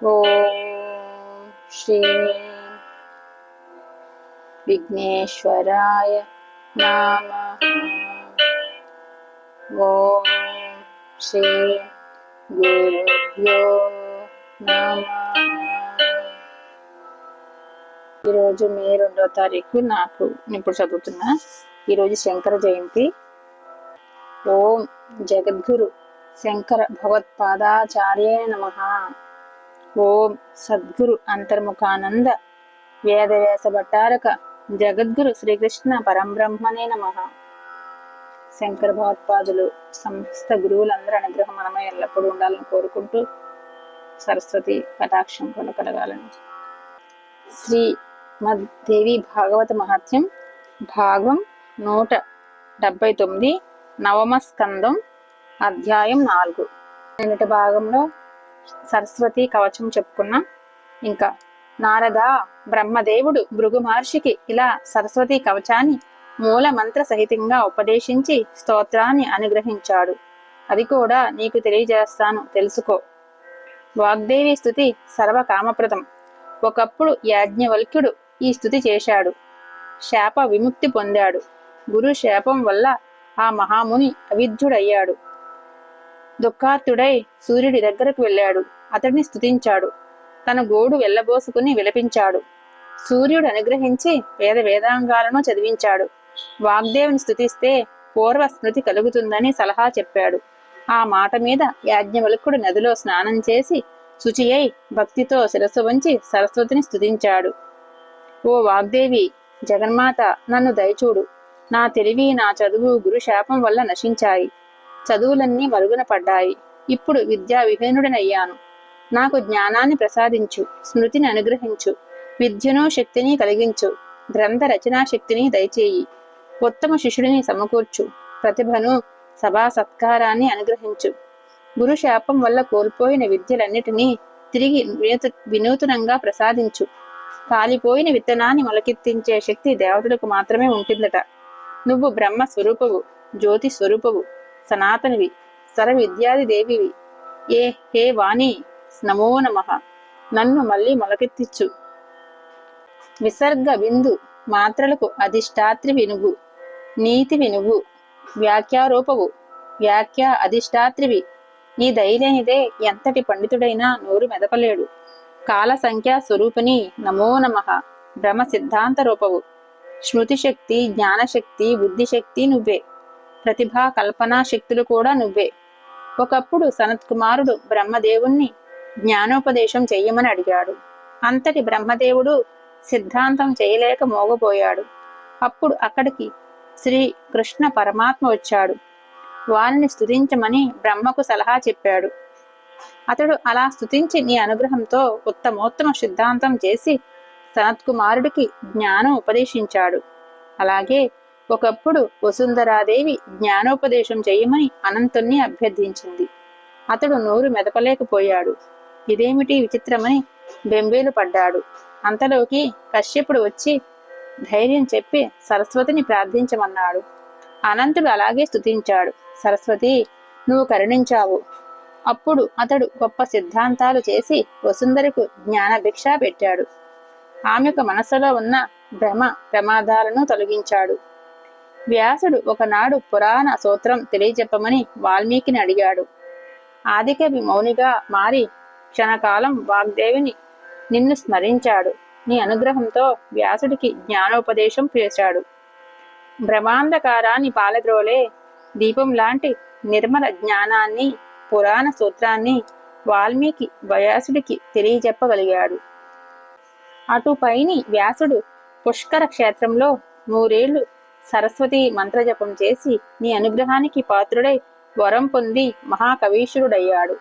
ఓం శ్రీ విఘ్నేశ్వరాయ నమః. ఓం శ్రీ గురుభ్యో నమః. ఈరోజు మే 2వ తారీఖు. నేను ఇప్పుడు చదువుతున్నా. ఈరోజు శంకర జయంతి. ఓం జగద్గురు శంకర భగవత్పాదాచార్య నమః. ఓం సద్గురు అంతర్ముఖానంద వేదవ్యాస భట్టారక జగద్గురు శ్రీకృష్ణ పరంబ్రహ్మణే నమః. శంకర భగవత్పాదులు సమస్త గురువులందరూ అనుగ్రహం మనమే ఎల్లప్పుడూ ఉండాలని కోరుకుంటూ సరస్వతి కటాక్షం కూడా కలగాలని. శ్రీమద్దేవి భాగవత మహాత్మ్యం భాగం 179 నవమ స్కందం అధ్యాయం 4. నిన్నటి భాగంలో సరస్వతి కవచం చెప్పుకున్నాం. ఇంకా నారద బ్రహ్మదేవుడు భృగు మహర్షికి ఇలా సరస్వతి కవచాన్ని మూల మంత్ర సహితంగా ఉపదేశించి స్తోత్రాన్ని అనుగ్రహించాడు. అది కూడా నీకు తెలియజేస్తాను, తెలుసుకో. వాగ్దేవి స్తుతి సర్వకామప్రదం. ఒకప్పుడు యాజ్ఞవల్క్యుడు ఈ స్తుతి చేశాడు. శాప విముక్తి పొందాడు. గురు శాపం వల్ల ఆ మహాముని అవిద్యుడయ్యాడు. దుఃఖార్తుడై సూర్యుడి దగ్గరకు వెళ్ళాడు. అతడిని స్తుతించాడు. తన గోడు వెళ్ళబోసుకుని విలపించాడు. సూర్యుడు అనుగ్రహించి వేదాంగాలను చదివించాడు. వాగ్దేవుని స్తుతిస్తే పూర్వ స్మృతి కలుగుతుందని సలహా చెప్పాడు. ఆ మాట మీద యాజ్ఞవల్కుడు నదిలో స్నానం చేసి శుచి అయి భక్తితో శిరస్సు వంచి సరస్వతిని స్తుతించాడు. ఓ వాగ్దేవి, జగన్మాత, నన్ను దయచూడు. నా తెలివి, నా చదువు గురు శాపం వల్ల నశించాయి. చదువులన్నీ మరుగున పడ్డాయి. ఇప్పుడు విద్యా విహీనుడినయ్యాను. నాకు జ్ఞానాన్ని ప్రసాదించు, స్మృతిని అనుగ్రహించు, విద్యను శక్తిని కలిగించు, గ్రంథ రచనా శక్తిని దయచేయి, ఉత్తమ శిష్యుడిని సమకూర్చు, ప్రతిభను సభా సత్కారాన్ని అనుగ్రహించు. గురు శాపం వల్ల కోల్పోయిన విద్యలన్నిటినీ తిరిగి వినూతనంగా ప్రసాదించు. కాలిపోయిన విత్తనాన్ని మొలకెత్తించే శక్తి దేవతలకు మాత్రమే ఉంటుందట. నువ్వు బ్రహ్మ స్వరూపవు, జ్యోతి స్వరూపవు, సనాతనివి, సర్వ విద్యాది దేవివి. హే వాణి, నమో నమః. నన్ను మళ్ళీ మొలకెత్తిచ్చు. విసర్గ బిందు మాత్రలకు అధిష్టాత్రివి నువ్వు, నీతివి నువ్వు, వ్యాఖ్యారూపవు, వ్యాఖ్య అధిష్టాత్రివి. నీ ధైర్యనిదే ఎంతటి పండితుడైనా నోరు మెదపలేడు. కాల సంఖ్యా స్వరూపిణి, నమో నమః. బ్రహ్మ సిద్ధాంత రూపవు, స్మృతి శక్తి, జ్ఞానశక్తి, బుద్ధిశక్తి నువ్వే. ప్రతిభా కల్పనా శక్తులు కూడా నువ్వే. ఒకప్పుడు సనత్కుమారుడు బ్రహ్మదేవుణ్ణి జ్ఞానోపదేశం చెయ్యమని అడిగాడు. అంతటి బ్రహ్మదేవుడు సిద్ధాంతం చేయలేక మోగపోయాడు. అప్పుడు అక్కడికి శ్రీ కృష్ణ పరమాత్మ వచ్చాడు. వారిని స్తుతించమని బ్రహ్మకు సలహా చెప్పాడు. అతడు అలా స్తుతించి నీ అనుగ్రహంతో ఉత్తమోత్తమ సిద్ధాంతం చేసి సనత్కుమారుడికి జ్ఞానం ఉపదేశించాడు. అలాగే ఒకప్పుడు వసుంధరాదేవి జ్ఞానోపదేశం చేయమని అనంతుణ్ణి అభ్యర్థించింది. అతడు నోరు మెదపలేకపోయాడు. ఇదేమిటి విచిత్రమని బెంబేలు పడ్డాడు. అంతలోకి కశ్యపుడు వచ్చి ధైర్యం చెప్పి సరస్వతిని ప్రార్థించమన్నాడు. అనంతుడు అలాగే స్తుతించాడు. సరస్వతి, నువ్వు కరుణించావు. అప్పుడు అతడు గొప్ప సిద్ధాంతాలు చేసి వసుంధరకు జ్ఞాన భిక్ష పెట్టాడు. ఆమెకు మనసులో ఉన్న భ్రమ ప్రమాదాలను తొలగించాడు. వ్యాసుడు ఒకనాడు పురాణ సూత్రం తెలియజెప్పమని వాల్మీకిని అడిగాడు. ఆదికవి మౌనిగా మారి క్షణకాలం వాగ్దేవిని నిన్ను స్మరించాడు. నీ అనుగ్రహంతో వ్యాసుడికి జ్ఞానోపదేశం చేశాడు. బ్రహ్మాంధకారాన్ని పాలద్రోలే దీపం లాంటి నిర్మల జ్ఞానాన్ని, పురాణ సూత్రాన్ని వాల్మీకి వ్యాసుడికి తెలియజెప్పగలిగాడు. అటుపైని వ్యాసుడు పుష్కర క్షేత్రంలో 3 ఏళ్లు సరస్వతి మంత్రజపం చేసి నీ అనుగ్రహానికి పాత్రుడై వరం పొంది మహాకవీశ్వరుడయ్యాడు.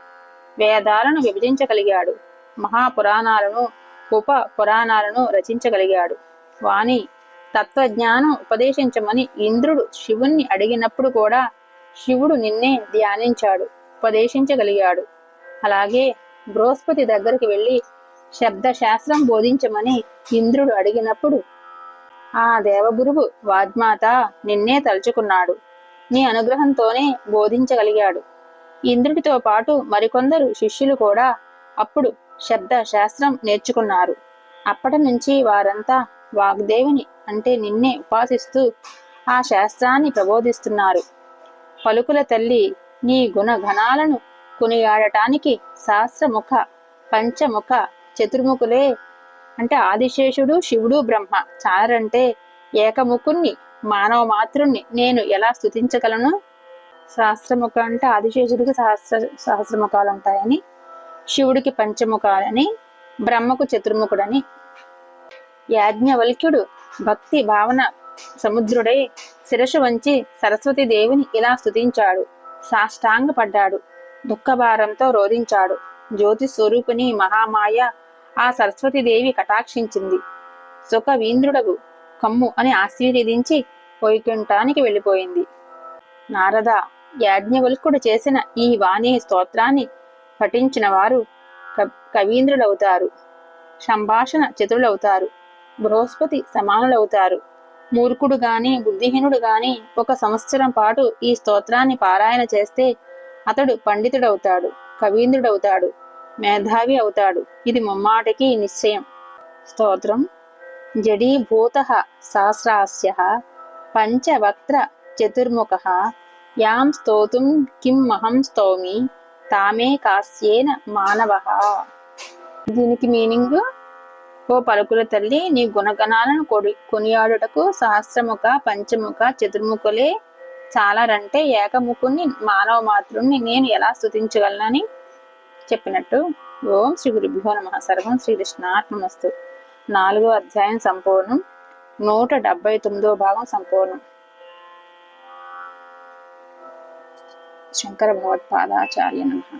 వేదాలను విభజించగలిగాడు. మహాపురాణాలను, ఉప పురాణాలను రచించగలిగాడు. వాణి తత్వజ్ఞానం ఉపదేశించమని ఇంద్రుడు శివుణ్ణి అడిగినప్పుడు కూడా శివుడు నిన్నే ధ్యానించాడు, ఉపదేశించగలిగాడు. అలాగే బృహస్పతి దగ్గరికి వెళ్ళి శబ్దశాస్త్రం బోధించమని ఇంద్రుడు అడిగినప్పుడు ఆ దేవగురువు వాజ్మాత నిన్నే తలుచుకున్నాడు. నీ అనుగ్రహంతోనే బోధించగలిగాడు. ఇంద్రుడితో పాటు మరికొందరు శిష్యులు కూడా అప్పుడు శబ్ద శాస్త్రం నేర్చుకున్నారు. అప్పటి నుంచి వారంతా వాగ్దేవిని అంటే నిన్నే ఉపాసిస్తూ ఆ శాస్త్రాన్ని ప్రబోధిస్తున్నారు. పలుకుల తల్లి, నీ గుణగణాలను కొనియాడటానికి సహస్రముఖ పంచముఖ చతుర్ముఖులే అంటే ఆదిశేషుడు, శివుడు, బ్రహ్మ చాలరంటే ఏకముఖుణ్ణి మానవ మాతృణ్ణి నేను ఎలా స్తుతించగలను? సహస్రముఖ అంటే ఆదిశేషుడికి సహస్రముఖాలు ఉంటాయని, శివుడికి పంచముఖాలని, బ్రహ్మకు చతుర్ముఖుడని. యాజ్ఞవల్క్యుడు భక్తి భావన సముద్రుడై శిరస్సు వంచి సరస్వతి దేవిని ఇలా స్తుతించాడు. సాష్టాంగపడ్డాడు. దుఃఖభారంతో రోధించాడు. జ్యోతి స్వరూపిణి మహామాయ ఆ సరస్వతీదేవి కటాక్షించింది. సుఖవీంద్రుడగు కమ్ము అని ఆశీర్వదించి వైకుంఠానికి వెళ్ళిపోయింది. నారద, యాజ్ఞవల్కుడు చేసిన ఈ వాణి స్తోత్రాన్ని పఠించిన వారు కవీంద్రులవుతారు, సంభాషణ చతురులవుతారు, బృహస్పతి సమానులవుతారు. మూర్ఖుడు గాని బుద్ధిహీనుడు గాని 1 సంవత్సరం పాటు ఈ స్తోత్రాన్ని పారాయణ చేస్తే అతడు పండితుడవుతాడు, కవీంద్రుడవుతాడు, మేధావి అవుతాడు. ఇది ముమ్మాటికి నిశ్చయం. స్తోత్రం. జడీభూత సహస్రాస్య పంచవక్త్ర చతుర్ముఖ యాం స్తోతుం కిం మహం స్తౌమి తామే కాస్యేన మానవ. దీనికి మీనింగ్, ఓ పలుకుల తల్లి, నీ గుణగణాలను కొనియాడుటకు సహస్రముఖ పంచముఖ చతుర్ముఖులే చాలరంటే ఏకముఖుని మానవ మాతృణ్ణి నేను ఎలా స్తుతించగలనని చెప్పినట్టు. ఓం శ్రీ గురుభ్యో నమః. సర్వం శ్రీకృష్ణార్పణమస్తు. 4వ అధ్యాయం సంపూర్ణం. 179వ భాగం సంపూర్ణం. శంకర భగవత్పాదాచార్య నమః.